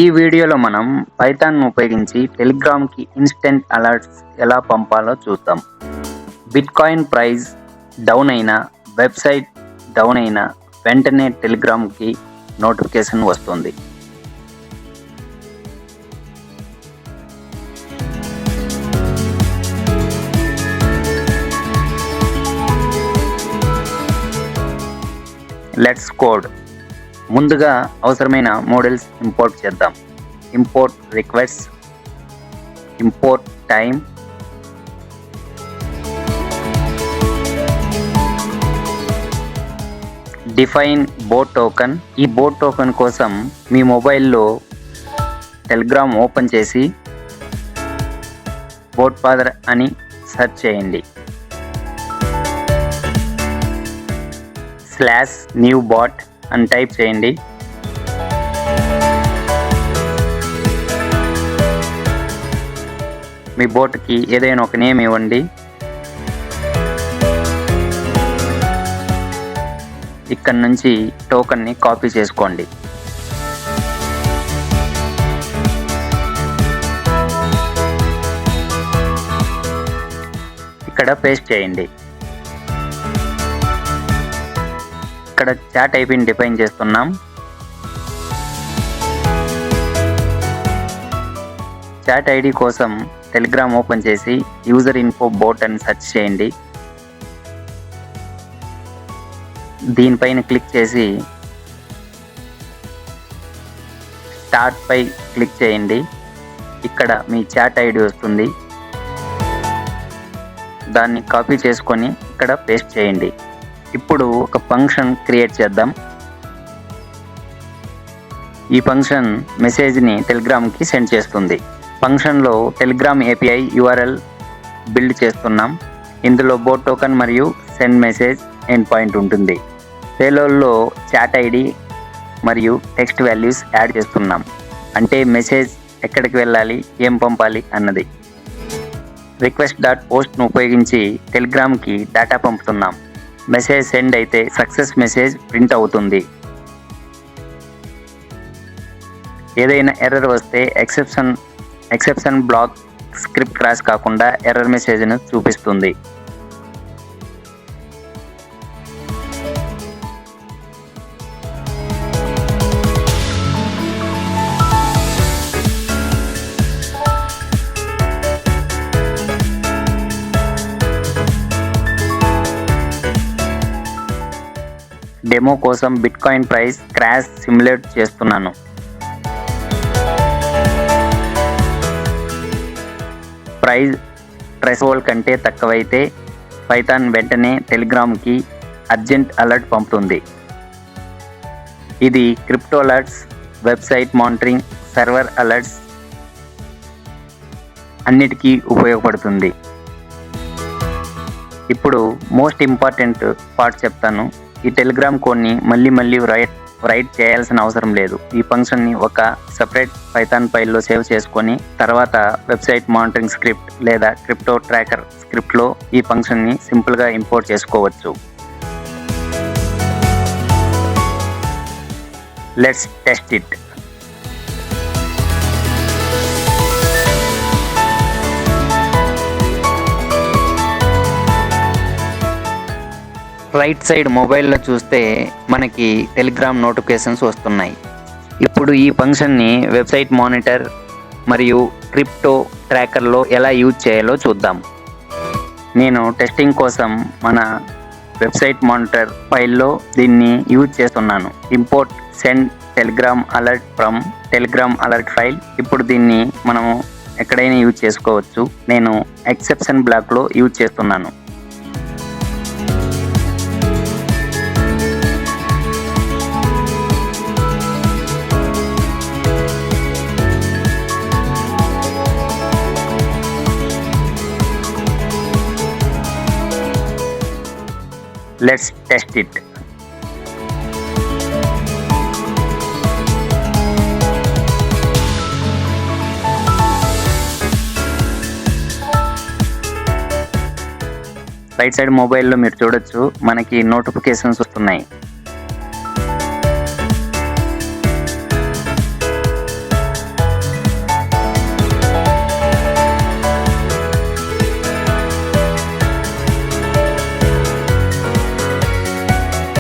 ఈ వీడియోలో మనం పైథాన్ ఉపయోగించి టెలిగ్రామ్కి ఇన్స్టెంట్ అలర్ట్స్ ఎలా పంపాలో చూద్దాం. బిట్కాయిన్ ప్రైస్ డౌన్ అయినా, వెబ్సైట్ డౌన్ అయినా వెంటనే టెలిగ్రామ్కి నోటిఫికేషన్ వస్తుంది. Let's code. ముందుగా అవసరమైన మోడల్స్ ఇంపోర్ట్ చేద్దాం. Import request, import time, define boat token. ఈ బోట్ టోకెన్ కోసం మీ మొబైల్లో టెలిగ్రామ్ ఓపెన్ చేసి బోట్ ఫాదర్ అని సెర్చ్ చేయండి. /new bot అని టైప్ చేయండి. మీ బోట్కి ఏదైనా ఒక నేమ్ ఇవ్వండి. ఇక్కడ నుంచి టోకెన్ని కాపీ చేసుకోండి. ఇక్కడ పేస్ట్ చేయండి. ఇక్కడ చాట్ ఐపీని డిఫైన్ చేస్తున్నాం. చాట్ ఐడి కోసం టెలిగ్రామ్ ఓపెన్ చేసి యూజర్ ఇన్ఫో బోట్ అని సెర్చ్ చేయండి. దీనిపైన క్లిక్ చేసి స్టార్ట్ పై క్లిక్ చేయండి. ఇక్కడ మీ చాట్ ఐడి వస్తుంది. దాన్ని కాపీ చేసుకొని ఇక్కడ పేస్ట్ చేయండి. ఇప్పుడు ఒక ఫంక్షన్ క్రియేట్ చేద్దాం. ఈ ఫంక్షన్ మెసేజ్ని టెలిగ్రామ్కి సెండ్ చేస్తుంది. ఫంక్షన్లో టెలిగ్రామ్ ఏపీఐ యూఆర్ఎల్ బిల్డ్ చేస్తున్నాం. ఇందులో బోట్ టోకెన్ మరియు సెండ్ మెసేజ్ ఎండ్ పాయింట్ ఉంటుంది. పేలోడ్లో చాట్ ఐడి మరియు టెక్స్ట్ వాల్యూస్ యాడ్ చేస్తున్నాం. అంటే మెసేజ్ ఎక్కడికి వెళ్ళాలి, ఏం పంపాలి అన్నది. రిక్వెస్ట్.పోస్ట్ను ఉపయోగించి టెలిగ్రామ్కి డేటా పంపుతున్నాం. మెసేజ్ సెండ్ అయితే సక్సెస్ మెసేజ్ ప్రింట్ అవుతుంది. ఏదైనా ఎర్రర్ వస్తే ఎక్సెప్షన్ బ్లాక్ స్క్రిప్ట్ క్రాష్ కాకుండా ఎర్రర్ మెసేజ్ను చూపిస్తుంది. డెమో కోసం బిట్కాయిన్ ప్రైస్ క్రాష్ సిమ్యులేట్ చేస్తున్నాను. ప్రైస్ థ్రెషోల్డ్ కంటే తక్కువైతే పైథాన్ వెంటనే టెలిగ్రామ్కి అర్జెంట్ అలర్ట్ పంపుతుంది. ఇది crypto alerts, website monitoring, server alerts అన్నిటికీ ఉపయోగపడుతుంది. ఇప్పుడు మోస్ట్ ఇంపార్టెంట్ పార్ట్ చెప్తాను. ఈ టెలిగ్రామ్ కోడ్ని మళ్ళీ రైట్ చేయాల్సిన అవసరం లేదు. ఈ ఫంక్షన్ని ఒక సపరేట్ పైథాన్ ఫైల్లో సేవ్ చేసుకొని తర్వాత వెబ్సైట్ మానిటరింగ్ స్క్రిప్ట్ లేదా క్రిప్టో ట్రాకర్ స్క్రిప్ట్లో ఈ ఫంక్షన్ని సింపుల్గా ఇంపోర్ట్ చేసుకోవచ్చు. Let's test it. Right side మొబైల్లో చూస్తే మనకి టెలిగ్రామ్ నోటిఫికేషన్స్ వస్తున్నాయి. ఇప్పుడు ఈ ఫంక్షన్ని వెబ్సైట్ మానిటర్ మరియు క్రిప్టో ట్రాకర్లో ఎలా యూజ్ చేయాలో చూద్దాం. నేను టెస్టింగ్ కోసం మన వెబ్సైట్ మానిటర్ ఫైల్లో దీన్ని యూజ్ చేస్తున్నాను. Import send Telegram alert from Telegram alert file. ఇప్పుడు దీన్ని మనము ఎక్కడైనా యూజ్ చేసుకోవచ్చు. నేను ఎక్సెప్షన్ బ్లాక్లో యూజ్ చేస్తున్నాను. Let's test it. Right side మొబైల్లో మీరు చూడొచ్చు మనకి నోటిఫికేషన్స్ వస్తున్నాయి.